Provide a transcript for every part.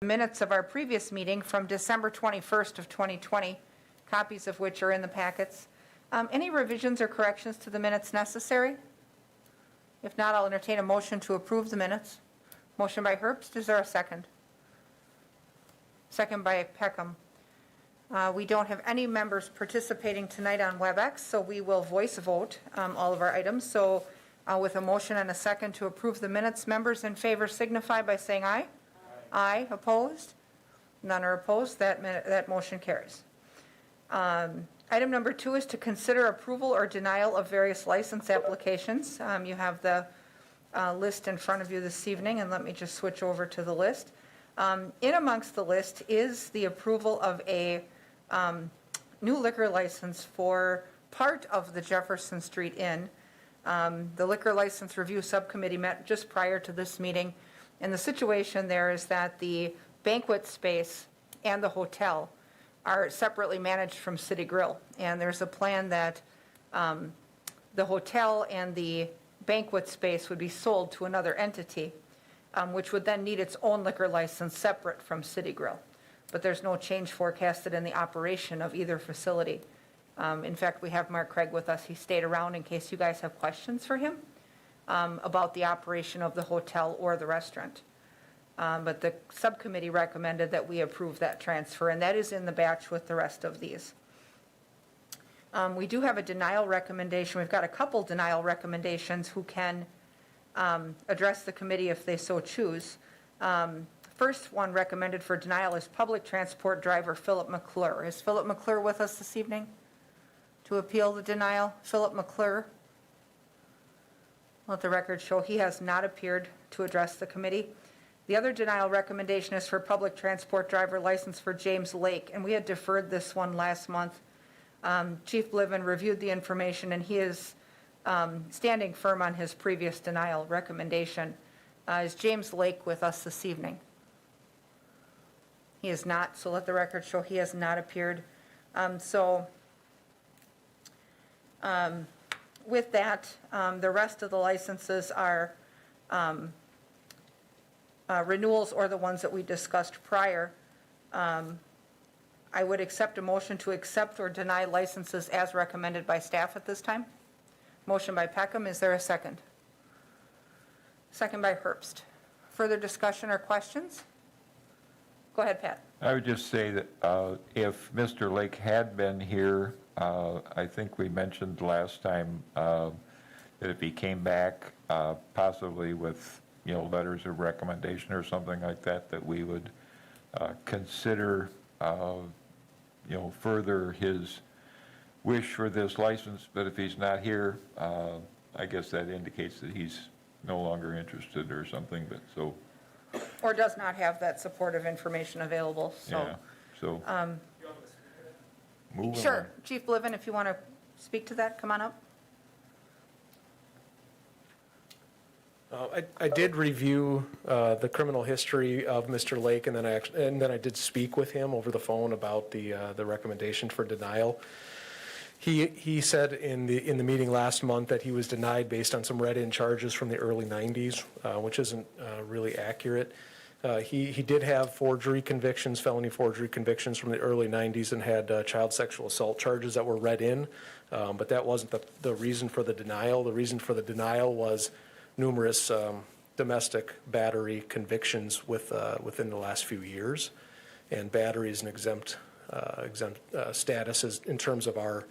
Minutes of our previous meeting from December 21st of 2020, copies of which are in the packets. Any revisions or corrections to the minutes necessary? If not, I'll entertain a motion to approve the minutes. Motion by Herbst. Is there a second? Second by Peckham. We don't have any members participating tonight on WebEx, so we will voice vote all of our items. So with a motion and a second to approve the minutes, members in favor signify by saying aye. Aye. Opposed? None are opposed. That motion carries. Item number 2 is to consider approval or denial of various license applications. You have the list in front of you this evening, and let me just switch over to the list. In amongst the list is the approval of a new liquor license for part of the Jefferson Street Inn. The Liquor License Review Subcommittee met just prior to this meeting. And the situation there is that the banquet space and the hotel are separately managed from City Grill. And there's a plan that the hotel and the banquet space would be sold to another entity, which would then need its own liquor license separate from City Grill. But there's no change forecasted in the operation of either facility. In fact, we have Mark Craig with us. He stayed around in case you guys have questions for him about the operation of the hotel or the restaurant. But the subcommittee recommended that we approve that transfer, and that is in the batch with the rest of these. We do have a denial recommendation. We've got a couple denial recommendations who can address the committee if they so choose. First one recommended for denial is public transport driver Philip McClure. Is Philip McClure with us this evening to appeal the denial? Philip McClure? Let the record show he has not appeared to address the committee. The other denial recommendation is for public transport driver license for James Lake, and we had deferred this one last month. Chief Bliven reviewed the information, and he is standing firm on his previous denial recommendation. Is James Lake with us this evening? He is not, so let the record show he has not appeared. With that, the rest of the licenses are renewals or the ones that we discussed prior. I would accept a motion to accept or deny licenses as recommended by staff at this time. Motion by Peckham. Is there a second? Second by Herbst. Further discussion or questions? Go ahead, Pat. I would just say that if Mr. Lake had been here, I think we mentioned last time that if he came back, possibly with, letters of recommendation or something like that, that we would consider, further his wish for this license. But if he's not here, I guess that indicates that he's no longer interested or something, but so. Or does not have that supportive information available, so. Yeah, so. Moving Sure. on. Chief Bliven, if you want to speak to that, come on up. I did review the criminal history of Mr. Lake, and then I did speak with him over the phone about the recommendation for denial. He said in the meeting last month that he was denied based on some read-in charges from the early 90s, which isn't really accurate. He did have felony forgery convictions from the early 90s, and had child sexual assault charges that were read in, but that wasn't the reason for the denial. The reason for the denial was numerous domestic battery convictions within the last few years, and battery is an exempt status in terms of our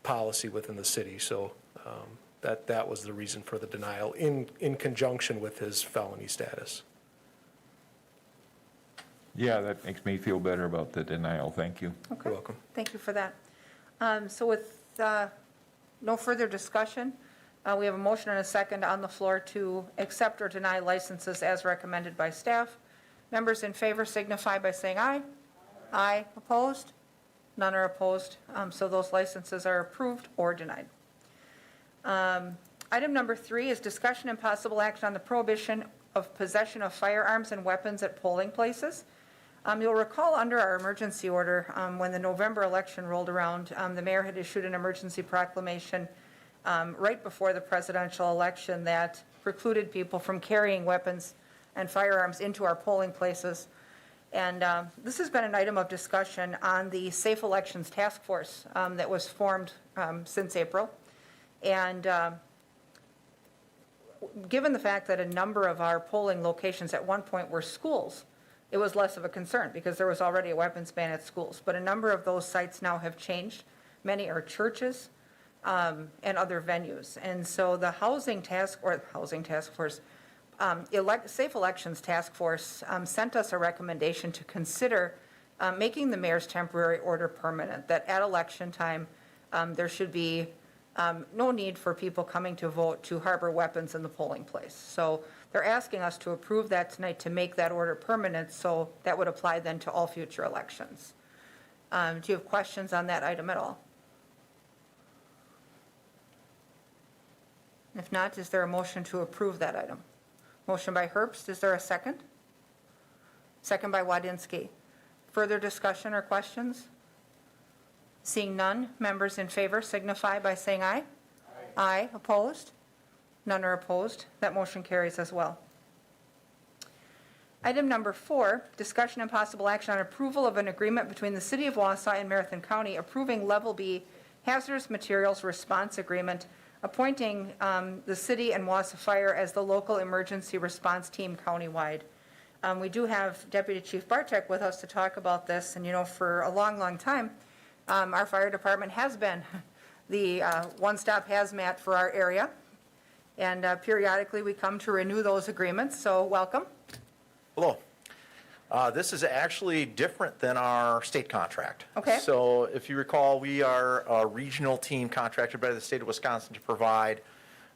policy within the city. So that was the reason for the denial in conjunction with his felony status. Yeah, that makes me feel better about the denial. Thank you. Okay. You're welcome. Thank you for that. So with no further discussion, we have a motion and a second on the floor to accept or deny licenses as recommended by staff. Members in favor signify by saying aye. Aye. Opposed? None are opposed. So those licenses are approved or denied. Item number 3 is discussion and possible action on the prohibition of possession of firearms and weapons at polling places. You'll recall under our emergency order, when the November election rolled around, the mayor had issued an emergency proclamation right before the presidential election that precluded people from carrying weapons and firearms into our polling places. And this has been an item of discussion on the Safe Elections Task Force that was formed since April. And given the fact that a number of our polling locations at one point were schools, it was less of a concern because there was already a weapons ban at schools. But a number of those sites now have changed. Many are churches and other venues. And so the Safe Elections Task Force sent us a recommendation to consider making the mayor's temporary order permanent, that at election time, there should be no need for people coming to vote to harbor weapons in the polling place. So they're asking us to approve that tonight to make that order permanent, so that would apply then to all future elections. Do you have questions on that item at all? If not, is there a motion to approve that item? Motion by Herbst, is there a second? Second by Wadinsky. Further discussion or questions? Seeing none, members in favor signify by saying aye. Aye. Opposed? None are opposed. That motion carries as well. Item number 4, discussion and possible action on approval of an agreement between the City of Wausau and Marathon County approving Level B hazardous materials response agreement, appointing the city and Wausau Fire as the local emergency response team countywide. We do have Deputy Chief Bartek with us to talk about this, and for a long, long time, our fire department has been the one-stop hazmat for our area, and periodically we come to renew those agreements, so welcome. Hello. This is actually different than our state contract. Okay. So if you recall, we are a regional team contracted by the state of Wisconsin to provide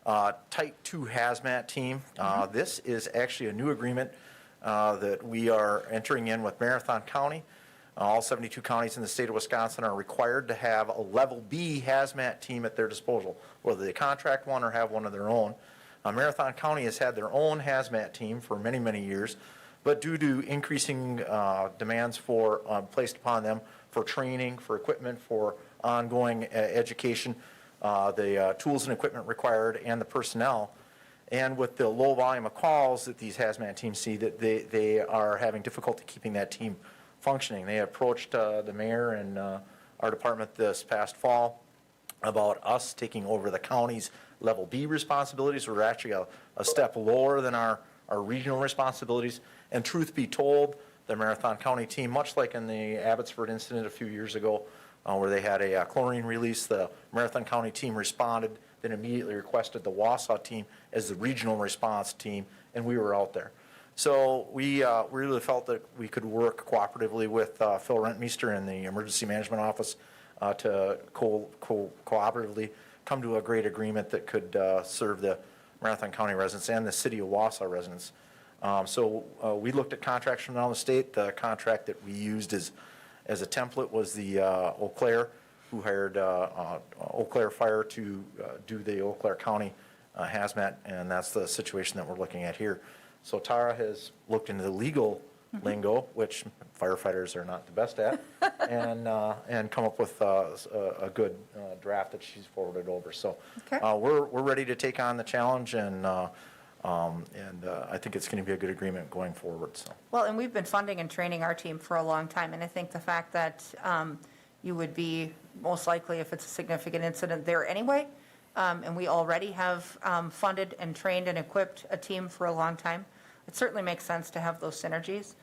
Type 2 hazmat team. This is actually a new agreement that we are entering in with Marathon County. All 72 counties in the state of Wisconsin are required to have a Level B hazmat team at their disposal, whether they contract one or have one of their own. Marathon County has had their own hazmat team for many, many years, but due to increasing demands placed upon them for training, for equipment, for ongoing education, the tools and equipment required, and the personnel, and with the low volume of calls that these hazmat teams see, that they are having difficulty keeping that team functioning. They approached the mayor and our department this past fall about us taking over the county's Level B responsibilities. We're actually a step lower than our regional responsibilities. And truth be told, the Marathon County team, much like in the Abbotsford incident a few years ago, where they had a chlorine release, the Marathon County team responded, then immediately requested the Wausau team as the regional response team, and we were out there. So we really felt that we could work cooperatively with Phil Rentmeester in the Emergency Management Office to cooperatively come to a great agreement that could serve the Marathon County residents and the City of Wausau residents. So we looked at contracts from around the state. The contract that we used as a template was the Eau Claire, who hired Eau Claire Fire to do the Eau Claire County hazmat, and that's the situation that we're looking at here. So Tara has looked into the legal lingo, which firefighters are not the best at, and come up with a good draft that she's forwarded over. So Okay. we're ready to take on the challenge, and I think it's going to be a good agreement going forward. So. Well, and we've been funding and training our team for a long time, and I think the fact that you would be most likely, if it's a significant incident, there anyway, and we already have funded and trained and equipped a team for a long time, it certainly makes sense to have those synergies.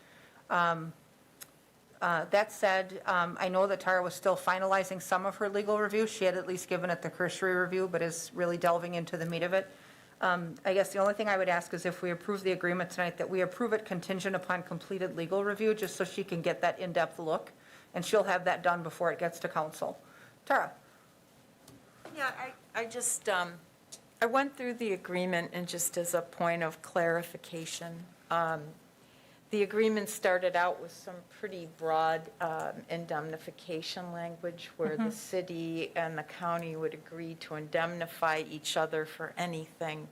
That said, I know that Tara was still finalizing some of her legal review. She had at least given it the cursory review, but is really delving into the meat of it. I guess the only thing I would ask is if we approve the agreement tonight, that we approve it contingent upon completed legal review, just so she can get that in-depth look, and she'll have that done before it gets to council. Tara? Yeah, I just, I went through the agreement, and just as a point of clarification, the agreement started out with some pretty broad indemnification language, where the city and the county would agree to indemnify each other for anything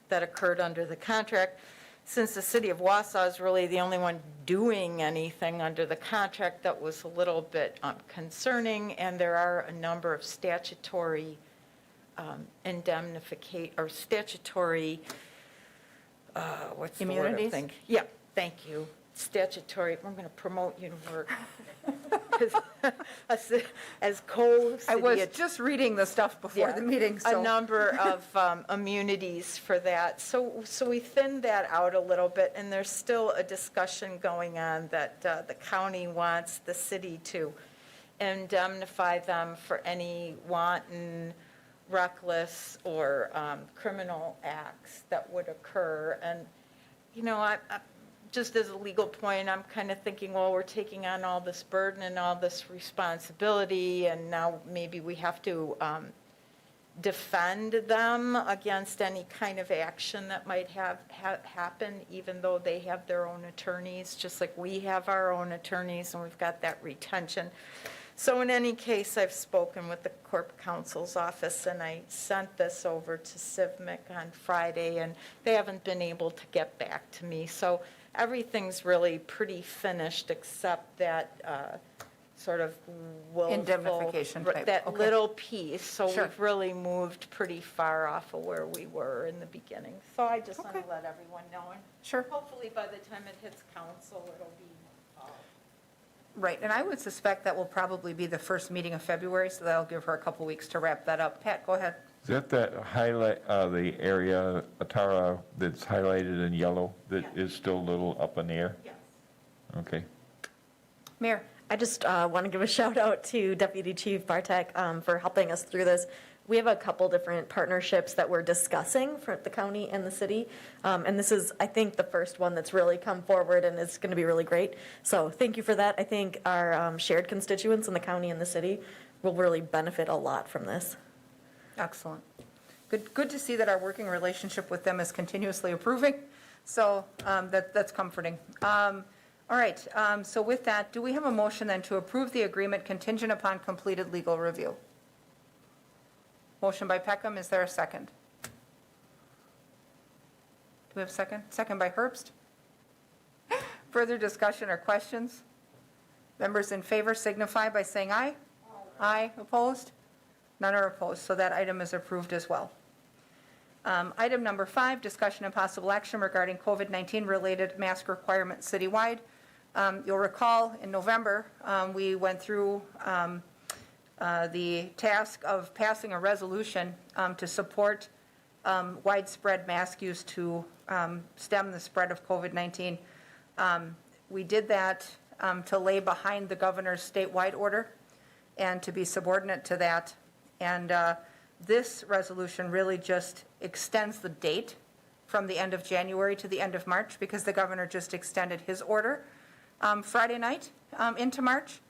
that occurred under the contract. Since the city of Wausau is really the only one doing anything under the contract, that was a little bit concerning, and there are a number of statutory or statutory, what's the word I'm Immunities? thinking? Yeah, thank you. statutory, I'm going to promote you to work. As co-city. I was just reading the stuff before the meeting, so. A number of immunities for that. So we thinned that out a little bit, and there's still a discussion going on that the county wants the city to indemnify them for any wanton, reckless, or criminal acts that would occur. And, you know, I just as a legal point, I'm kind of thinking, well, we're taking on all this burden and all this responsibility, and now maybe we have to defend them against any kind of action that might happen, even though they have their own attorneys, just like we have our own attorneys, and we've got that retention. So in any case, I've spoken with the Corp Counsel's office, and I sent this over to CIVMIC on Friday, and they haven't been able to get back to me. So everything's really pretty finished, except that sort of willful. Indemnification type, That okay. little piece. So Sure. we've really moved pretty far off of where we were in the beginning. So I just want Okay. to let everyone know. And Sure. hopefully by the time it hits council, it'll be Right, and I would suspect that will probably be the first meeting of February, so that'll give her a couple weeks to wrap that up. Pat, go ahead. Is that highlight, the area, Atara, that's highlighted in yellow, that is still a little up in the air? yes. Okay. Mayor? I just want to give a shout out to Deputy Chief Bartek for helping us through this. We have a couple different partnerships that we're discussing for the county and the city. And this is, I think, the first one that's really come forward and is going to be really great. So thank you for that. I think our shared constituents in the county and the city will really benefit a lot from this. Excellent. Good to see that our working relationship with them is continuously improving, so that's comforting. All right, so with that, do we have a motion then to approve the agreement contingent upon completed legal review? Motion by Peckham, is there a second? Do we have a second? Second by Herbst. Further discussion or questions? Members in favor signify by saying aye. Aye, opposed? None are opposed, so that item is approved as well. Item number 5, discussion and possible action regarding COVID-19 related mask requirements citywide. You'll recall in November, we went through the task of passing a resolution to support widespread mask use to stem the spread of COVID-19. We did that to lay behind the governor's statewide order and to be subordinate to that. And this resolution really just extends the date from the end of January to the end of March, because the governor just extended his order Friday night into March.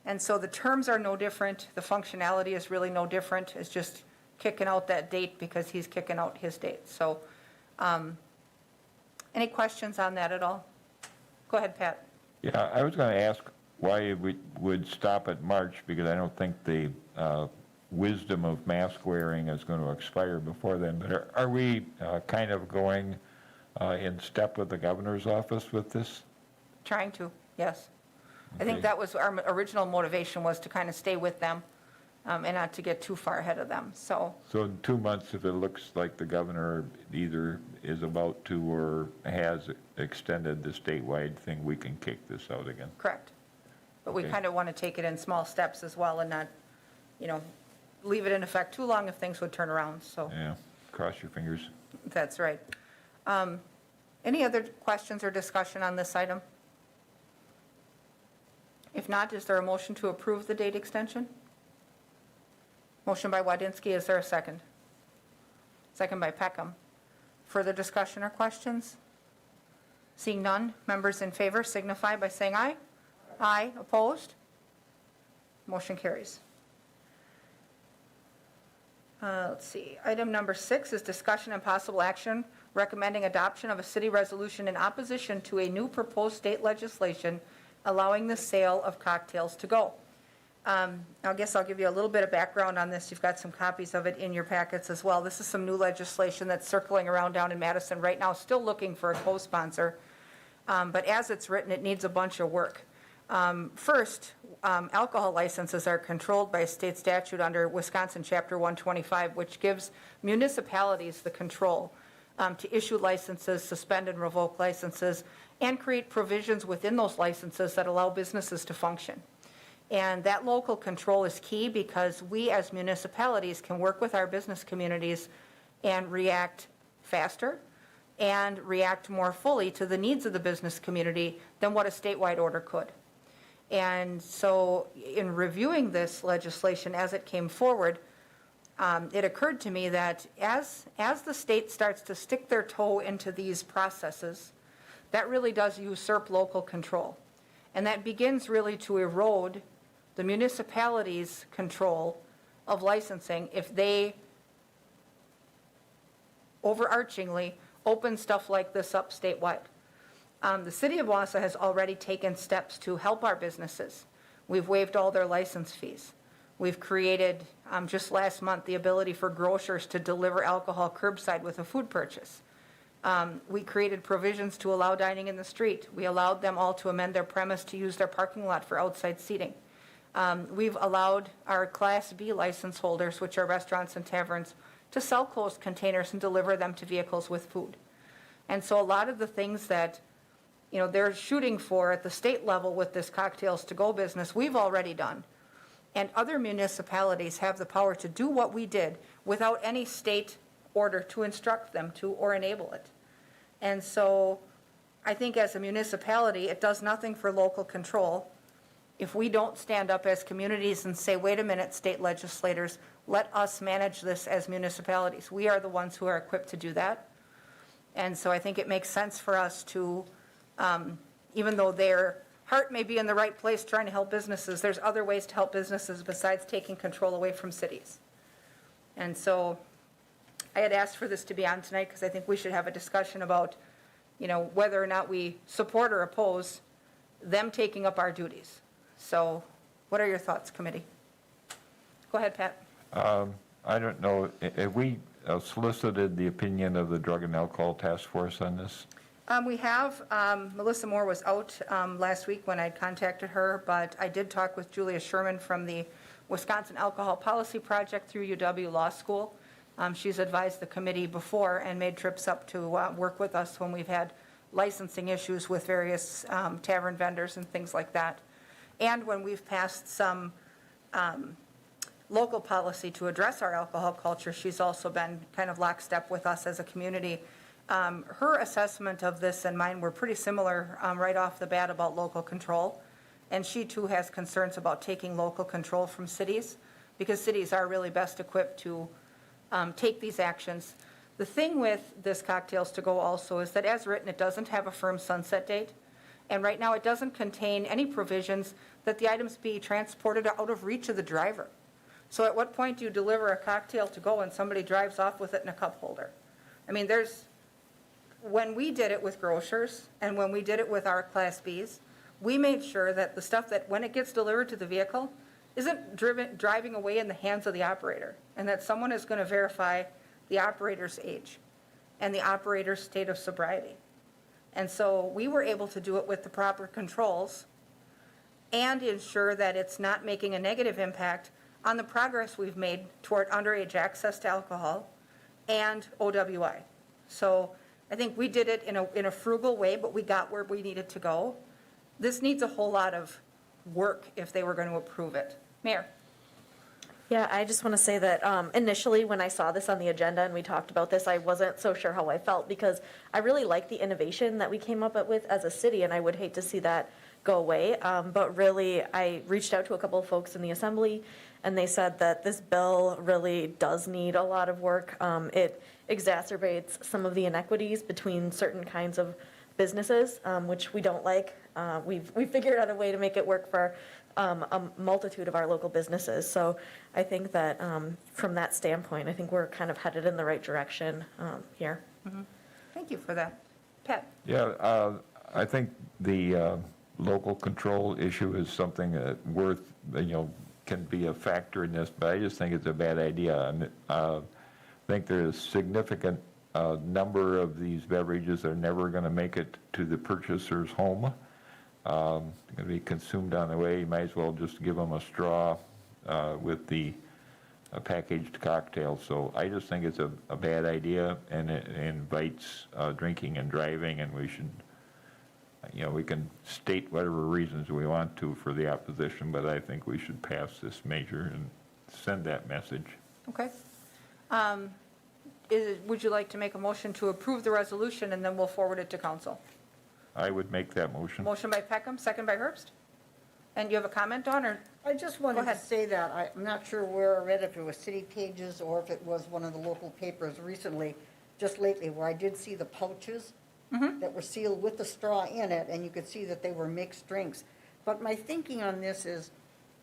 And so the terms are no different. The functionality is really no different. It's just kicking out that date because he's kicking out his date. So any questions on that at all? Go ahead, Pat. Yeah, I was going to ask why we would stop at March, because I don't think the wisdom of mask wearing is going to expire before then. But are we kind of going in step with the governor's office with this? Trying to, yes. I think Okay. that was our original motivation, was to kind of stay with them and not to get too far ahead of them. So, So in 2 months, if it looks like the governor either is about to or has extended the statewide thing, we can kick this out again. correct. But we Okay. kind of want to take it in small steps as well and not, leave it in effect too long if things would turn around. So Yeah, cross your fingers. that's right. Any other questions or discussion on this item? If not, is there a motion to approve the date extension? Motion by Wadinski, is there a second? Second by Peckham. Further discussion or questions? Seeing none, members in favor signify by saying aye. Aye, opposed? Motion carries. Let's see, item number 6 is discussion and possible action recommending adoption of a city resolution in opposition to a new proposed state legislation allowing the sale of cocktails to go. I guess I'll give you a little bit of background on this. You've got some copies of it in your packets as well. This is some new legislation that's circling around down in Madison right now, still looking for a co-sponsor. But as it's written, it needs a bunch of work. First, alcohol licenses are controlled by a state statute under Wisconsin Chapter 125, which gives municipalities the control to issue licenses, suspend and revoke licenses, and create provisions within those licenses that allow businesses to function. And that local control is key because we as municipalities can work with our business communities and react faster and react more fully to the needs of the business community than what a statewide order could. And so in reviewing this legislation as it came forward, it occurred to me that as the state starts to stick their toe into these processes, that really does usurp local control. And that begins really to erode the municipality's control of licensing if they overarchingly open stuff like this up statewide. The city of Wausau has already taken steps to help our businesses. We've waived all their license fees. We've created, just last month, the ability for grocers to deliver alcohol curbside with a food purchase. We created provisions to allow dining in the street. We allowed them all to amend their premise to use their parking lot for outside seating. We've allowed our Class B license holders, which are restaurants and taverns, to sell closed containers and deliver them to vehicles with food. And so a lot of the things that, they're shooting for at the state level with this cocktails to go business, we've already done. And other municipalities have the power to do what we did without any state order to instruct them to or enable it. And so I think as a municipality, it does nothing for local control if we don't stand up as communities and say, wait a minute, state legislators, let us manage this as municipalities. We are the ones who are equipped to do that. And so I think it makes sense for us to, even though their heart may be in the right place trying to help businesses, there's other ways to help businesses besides taking control away from cities. And so I had asked for this to be on tonight because I think we should have a discussion about, whether or not we support or oppose them taking up our duties. So what are your thoughts, committee? Go ahead, Pat. I don't know, have we solicited the opinion of the Drug and Alcohol Task Force on this? We have. Melissa Moore was out last week when I contacted her, but I did talk with Julia Sherman from the Wisconsin Alcohol Policy Project through UW Law School. She's advised the committee before and made trips up to work with us when we've had licensing issues with various tavern vendors and things like that. And when we've passed some local policy to address our alcohol culture, she's also been kind of lockstep with us as a community. Her assessment of this and mine were pretty similar right off the bat about local control. And she too has concerns about taking local control from cities because cities are really best equipped to take these actions. The thing with this cocktails to go also is that as written, it doesn't have a firm sunset date. And right now it doesn't contain any provisions that the items be transported out of reach of the driver. So at what point do you deliver a cocktail to go and somebody drives off with it in a cup holder? I mean, when we did it with grocers and when we did it with our Class Bs, we made sure that the stuff that when it gets delivered to the vehicle isn't driving away in the hands of the operator, and that someone is going to verify the operator's age and the operator's state of sobriety. And so we were able to do it with the proper controls and ensure that it's not making a negative impact on the progress we've made toward underage access to alcohol and OWI. So I think we did it in a frugal way, but we got where we needed to go. This needs a whole lot of work if they were going to approve it. Mayor? Yeah, I just want to say that initially when I saw this on the agenda and we talked about this, I wasn't so sure how I felt because I really like the innovation that we came up with as a city, and I would hate to see that go away. But really, I reached out to a couple of folks in the assembly, and they said that this bill really does need a lot of work. It exacerbates some of the inequities between certain kinds of businesses, which we don't like. We've figured out a way to make it work for a multitude of our local businesses. So I think that from that standpoint, I think we're kind of headed in the right direction here. Mm-hmm. Thank you for that. Pat? Yeah, I think the local control issue is something that can be a factor in this, but I just think it's a bad idea. I think there's a significant number of these beverages that are never going to make it to the purchaser's home. Going to be consumed on the way. You might as well just give them a straw with the packaged cocktail. So I just think it's a bad idea, and it invites drinking and driving, and we should we can state whatever reasons we want to for the opposition, but I think we should pass this measure and send that message. Okay. Would you like to make a motion to approve the resolution, and then we'll forward it to council? I would make that motion. Motion by Peckham, second by Herbst. And you have a comment, Dawn, or? I just Go wanted to ahead. say that, I'm not sure where I read, if it was City Pages or if it was one of the local papers recently, just lately, where I did see the pouches that were sealed with the straw in it, and you could see that they were mixed drinks. But my thinking on this is,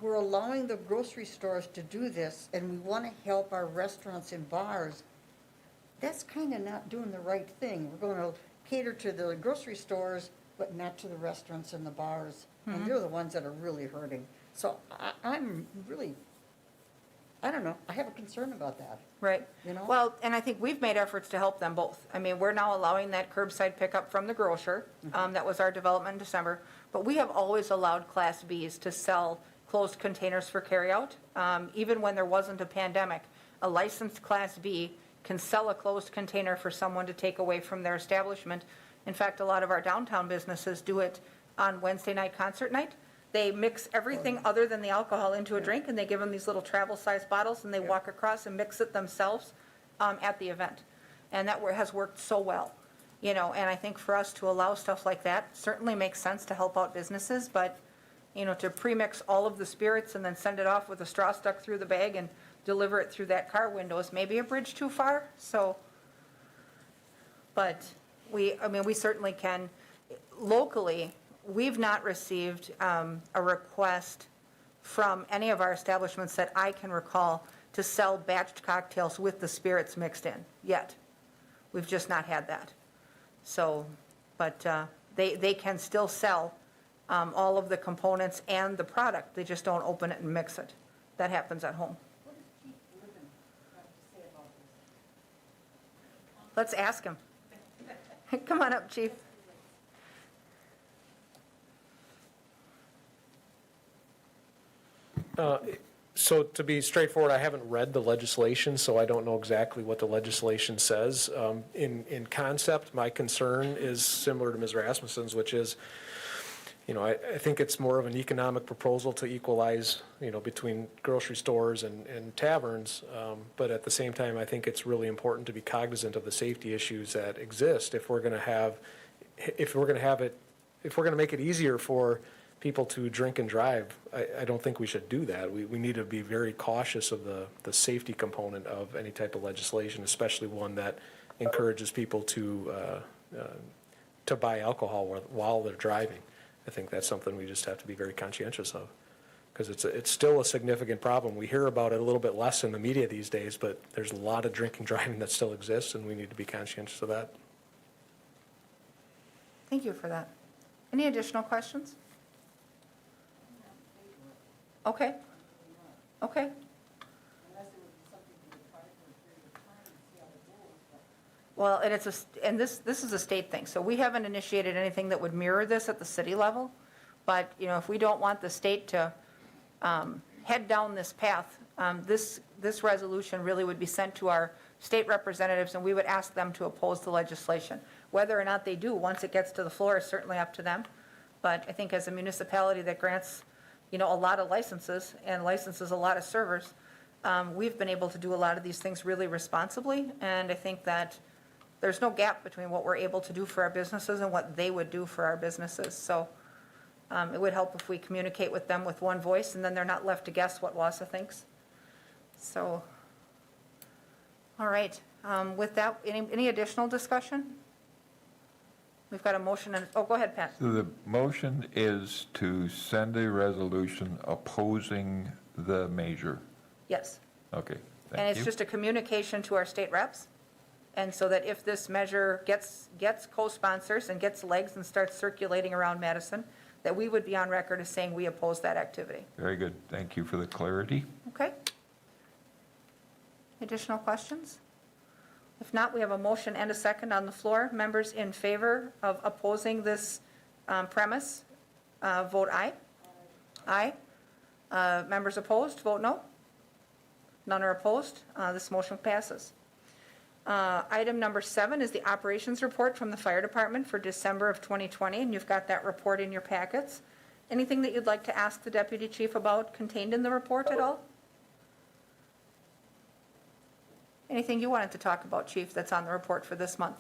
we're allowing the grocery stores to do this, and we want to help our restaurants and bars. That's kind of not doing the right thing. We're going to cater to the grocery stores, but not to the restaurants and the bars. And they're the ones that are really hurting. So I'm really, I don't know, I have a concern about that. Right. You know? Well, and I think we've made efforts to help them both. I mean, we're now allowing that curbside pickup from the grocer. That was our development in December. But we have always allowed Class Bs to sell closed containers for carryout. Even when there wasn't a pandemic, a licensed Class B can sell a closed container for someone to take away from their establishment. In fact, a lot of our downtown businesses do it on Wednesday night concert night. They mix everything other than the alcohol into a drink, and they give them these little travel-sized bottles, and they walk across and mix it themselves at the event. And that has worked so well, and I think for us to allow stuff like that certainly makes sense to help out businesses, but, to pre-mix all of the spirits and then send it off with a straw stuck through the bag and deliver it through that car window is maybe a bridge too far, so. But we certainly can. Locally, we've not received a request from any of our establishments that I can recall to sell batched cocktails with the spirits mixed in yet. We've just not had that. So, but they can still sell all of the components and the product. They just don't open it and mix it. That happens at home. Let's ask him. Come on up, Chief. So to be straightforward, I haven't read the legislation, so I don't know exactly what the legislation says. In concept, my concern is similar to Ms. Rasmussen's, which is, I think it's more of an economic proposal to equalize, between grocery stores and taverns. But at the same time, I think it's really important to be cognizant of the safety issues that exist if we're going to make it easier for people to drink and drive. I don't think we should do that. We need to be very cautious of the safety component of any type of legislation, especially one that encourages people to buy alcohol while they're driving. I think that's something we just have to be very conscientious of, because it's still a significant problem. We hear about it a little bit less in the media these days, but there's a lot of drinking and driving that still exists, and we need to be conscientious of that. Thank you for that. Any additional questions? Okay. Okay. Well, and this is a state thing, so we haven't initiated anything that would mirror this at the city level. But, if we don't want the state to head down this path, this resolution really would be sent to our state representatives, and we would ask them to oppose the legislation. Whether or not they do, once it gets to the floor, is certainly up to them. But I think as a municipality that grants a lot of licenses and licenses a lot of servers, we've been able to do a lot of these things really responsibly, and I think that there's no gap between what we're able to do for our businesses and what they would do for our businesses. So it would help if we communicate with them with one voice, and then they're not left to guess what Wausau thinks. So, all right. With that, any additional discussion? We've got a motion, and, go ahead, Pat. So the motion is to send a resolution opposing the measure. Yes. Okay, And thank it's you. just a communication to our state reps. And so that if this measure gets co-sponsors and gets legs and starts circulating around Madison, that we would be on record as saying we oppose that activity. Very good. Thank you for the clarity. Okay? Additional questions? If not, we have a motion and a second on the floor. Members in favor of opposing this premise, vote aye. Aye. Members opposed, vote no. None are opposed. This motion passes. Item number 7 is the operations report from the fire department for December of 2020, and you've got that report in your packets. Anything that you'd like to ask the deputy chief about contained in the report at all? Anything you wanted to talk about, chief, that's on the report for this month?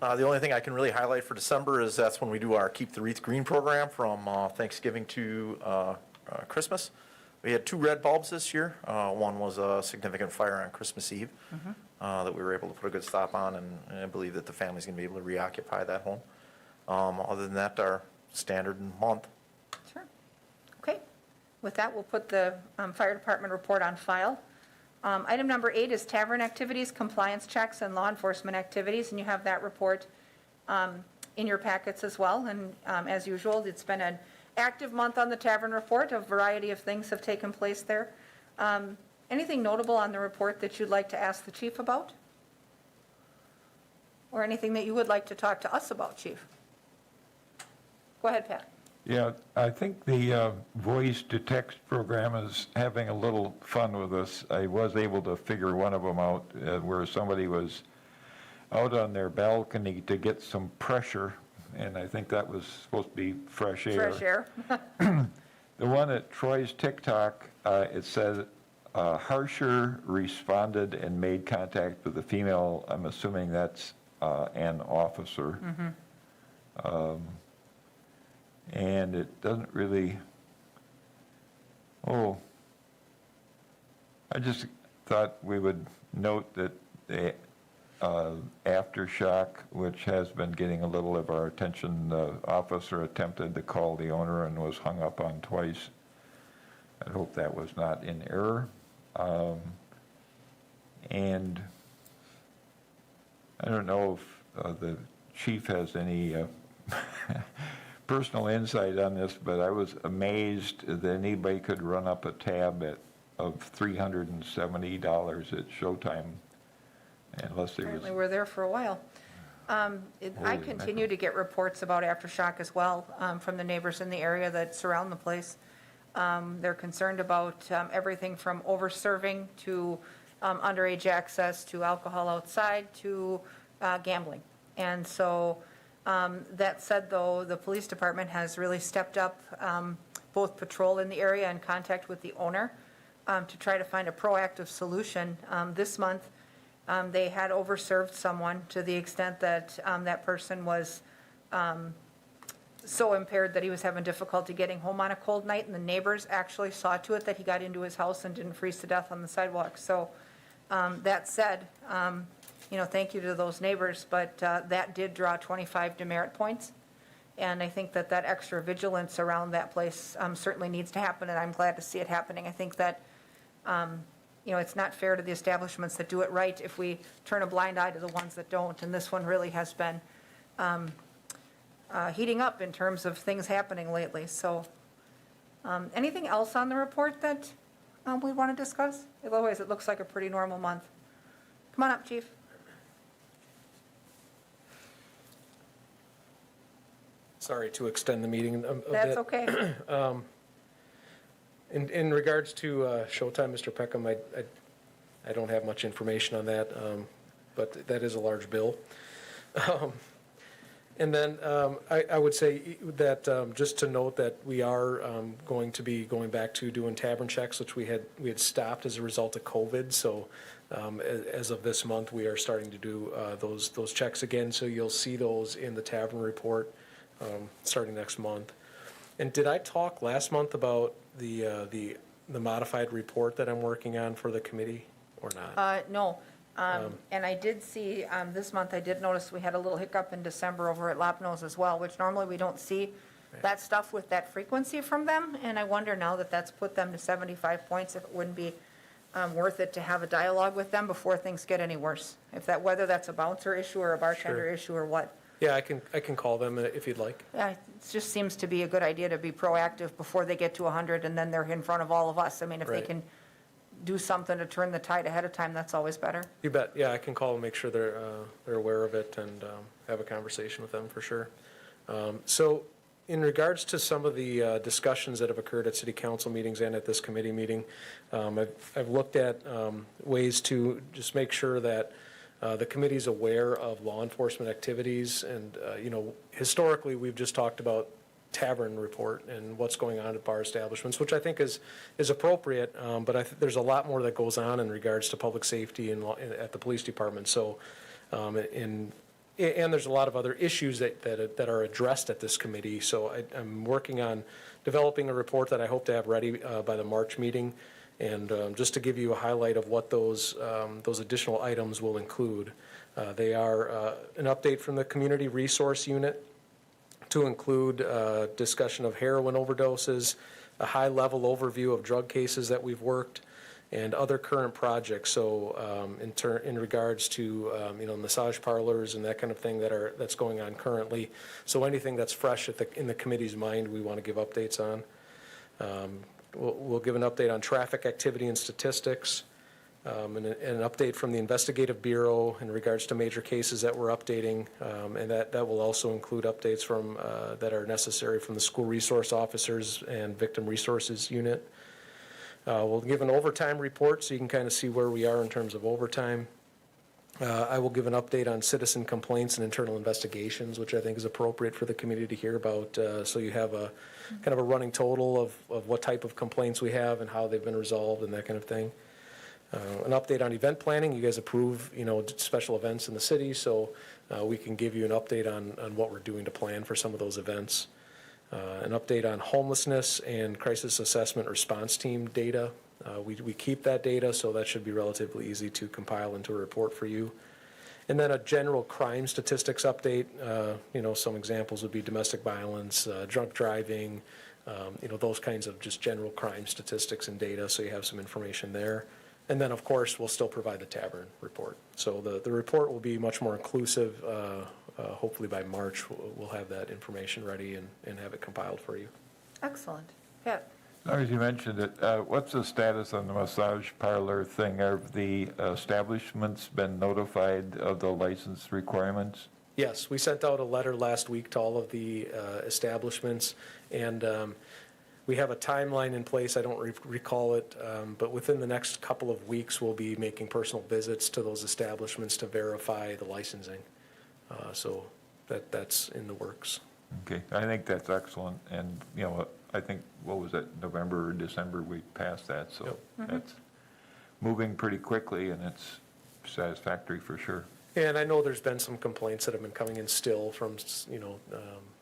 The only thing I can really highlight for December is that's when we do our Keep the Wreath Green program from Thanksgiving to Christmas. We had 2 red bulbs this year. One was a significant fire on Christmas Eve that we were able to put a good stop on, and I believe that the family's going to be able to reoccupy that home. Other than that, our standard month. Sure. Okay. With that, we'll put the fire department report on file. Item number 8 is tavern activities, compliance checks, and law enforcement activities, and you have that report in your packets as well. And as usual, it's been an active month on the tavern report. A variety of things have taken place there. Anything notable on the report that you'd like to ask the chief about? Or anything that you would like to talk to us about, chief? Go ahead, Pat. Yeah, I think the voice-to-text program is having a little fun with us. I was able to figure one of them out where somebody was out on their balcony to get some pressure, and I think that was supposed to be fresh air. Fresh air. The one at Troy's TikTok, it said, Harsher responded and made contact with a female. I'm assuming that's an officer. And it doesn't really, I just thought we would note that the aftershock, which has been getting a little of our attention, the officer attempted to call the owner and was hung up on twice. I hope that was not in error. And I don't know if the chief has any personal insight on this, but I was amazed that anybody could run up a tab of $370 at Showtime, unless there was. Apparently, we're there for a while. I Holy continue mackerel. to get reports about aftershock as well from the neighbors in the area that surround the place. They're concerned about everything from over-serving to underage access to alcohol outside to gambling. And so that said, though, the police department has really stepped up both patrol in the area and contact with the owner to try to find a proactive solution. This month, they had overserved someone to the extent that that person was so impaired that he was having difficulty getting home on a cold night, and the neighbors actually saw to it that he got into his house and didn't freeze to death on the sidewalk. So that said, thank you to those neighbors, but that did draw 25 demerit points. And I think that extra vigilance around that place certainly needs to happen, and I'm glad to see it happening. I think that, it's not fair to the establishments that do it right if we turn a blind eye to the ones that don't. And this one really has been heating up in terms of things happening lately. So anything else on the report that we want to discuss? Otherwise, it looks like a pretty normal month. Come on up, chief. Sorry to extend the meeting a bit. That's okay. In regards to Showtime, Mr. Peckham, I don't have much information on that, but that is a large bill. And then I would say that just to note that we are going to be going back to doing tavern checks, which we had stopped as a result of COVID. So as of this month, we are starting to do those checks again. So you'll see those in the tavern report starting next month. And did I talk last month about the modified report that I'm working on for the committee or not? No. And I did see, this month, I did notice we had a little hiccup in December over at Lopnos as well, which normally we don't see that stuff with that frequency from them. And I wonder now that that's put them to 75 points, if it wouldn't be worth it to have a dialogue with them before things get any worse. Whether that's a bouncer issue or a bartender Sure. issue or what. Yeah, I can call them if you'd like. Yeah, it just seems to be a good idea to be proactive before they get to 100 and then they're in front of all of us. I mean, if they Right. can do something to turn the tide ahead of time, that's always better. You bet. Yeah, I can call and make sure they're aware of it and have a conversation with them for sure. So in regards to some of the discussions that have occurred at city council meetings and at this committee meeting, I've looked at ways to just make sure that the committee's aware of law enforcement activities. And, historically, we've just talked about tavern report and what's going on at bar establishments, which I think is appropriate, but there's a lot more that goes on in regards to public safety and at the police department. So, and there's a lot of other issues that are addressed at this committee. So I'm working on developing a report that I hope to have ready by the March meeting. And just to give you a highlight of what those additional items will include, they are an update from the Community Resource Unit to include discussion of heroin overdoses, a high-level overview of drug cases that we've worked, and other current projects. So in regards to massage parlors and that kind of thing that's going on currently. So anything that's fresh in the committee's mind, we want to give updates on. We'll give an update on traffic activity and statistics, and an update from the Investigative Bureau in regards to major cases that we're updating, and that will also include updates from that are necessary from the school resource officers and victim resources unit. We'll give an overtime report so you can kind of see where we are in terms of overtime. I will give an update on citizen complaints and internal investigations, which I think is appropriate for the community to hear about, so you have a kind of a running total of what type of complaints we have and how they've been resolved and that kind of thing. An update on event planning. You guys approve, special events in the city, so we can give you an update on what we're doing to plan for some of those events. An update on homelessness and crisis assessment response team data. We keep that data, so that should be relatively easy to compile into a report for you. And then a general crime statistics update. Some examples would be domestic violence, drunk driving, those kinds of just general crime statistics and data, so you have some information there. And then, of course, we'll still provide the tavern report. So the report will be much more inclusive. Hopefully by March, we'll have that information ready and have it compiled for you. Excellent. Pat? As you mentioned it, what's the status on the massage parlor thing? Have the establishments been notified of the license requirements? Yes, we sent out a letter last week to all of the establishments, and we have a timeline in place. I don't recall it, but within the next couple of weeks, we'll be making personal visits to those establishments to verify the licensing. So that's in the works. Okay, I think that's excellent, and, I think, what was it, November or December, we passed that, so that's moving pretty quickly, and it's satisfactory for sure. And I know there's been some complaints that have been coming in still from,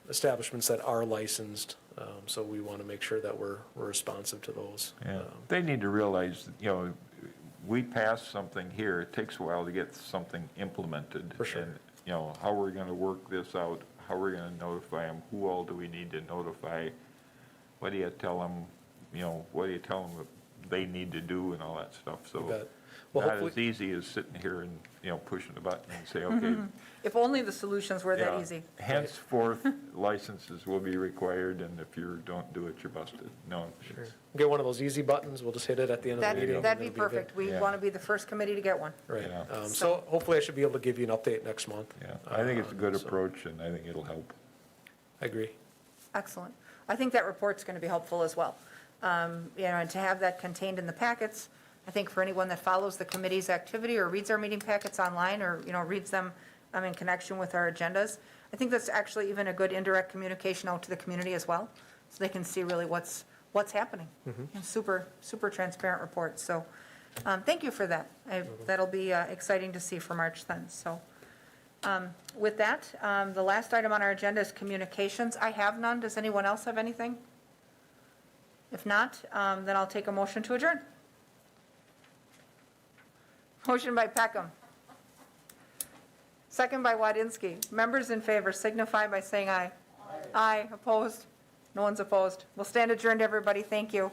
establishments that are licensed, so we want to make sure that we're responsive to those. Yeah, they need to realize, we pass something here, it takes a while to get something implemented. For sure. And, how we're going to work this out, how we're going to notify them, who all do we need to notify, what do you tell them, what do you tell them that they need to do and all that stuff, You so. bet. Well, Not as hopefully, easy as sitting here and, pushing the button and say, okay. If only the solutions were that yeah, easy. Henceforth, licenses will be required, and if you don't do it, you're busted. No. sure. Get one of those easy buttons, we'll just hit it at the end of the meeting. That'd be and it'll good. perfect. We Yeah. want to be the first committee to get one. Right. Yeah. So hopefully I should be able to give you an update next month. Yeah, I think it's a good So, approach, and I think it'll help. I agree. Excellent. I think that report's going to be helpful as well. And to have that contained in the packets, I think for anyone that follows the committee's activity or reads our meeting packets online or, reads them in connection with our agendas, I think that's actually even a good indirect communication out to the community as well, so they can see really what's happening. And super transparent report. So thank you for that. That'll be exciting to see for March then. So with that, the last item on our agenda is communications. I have none. Does anyone else have anything? If not, then I'll take a motion to adjourn. Motion by Peckham. Second by Wadinsky. Members in favor signify by saying aye. Aye. Opposed? No one's opposed. We'll stand adjourned, everybody. Thank you.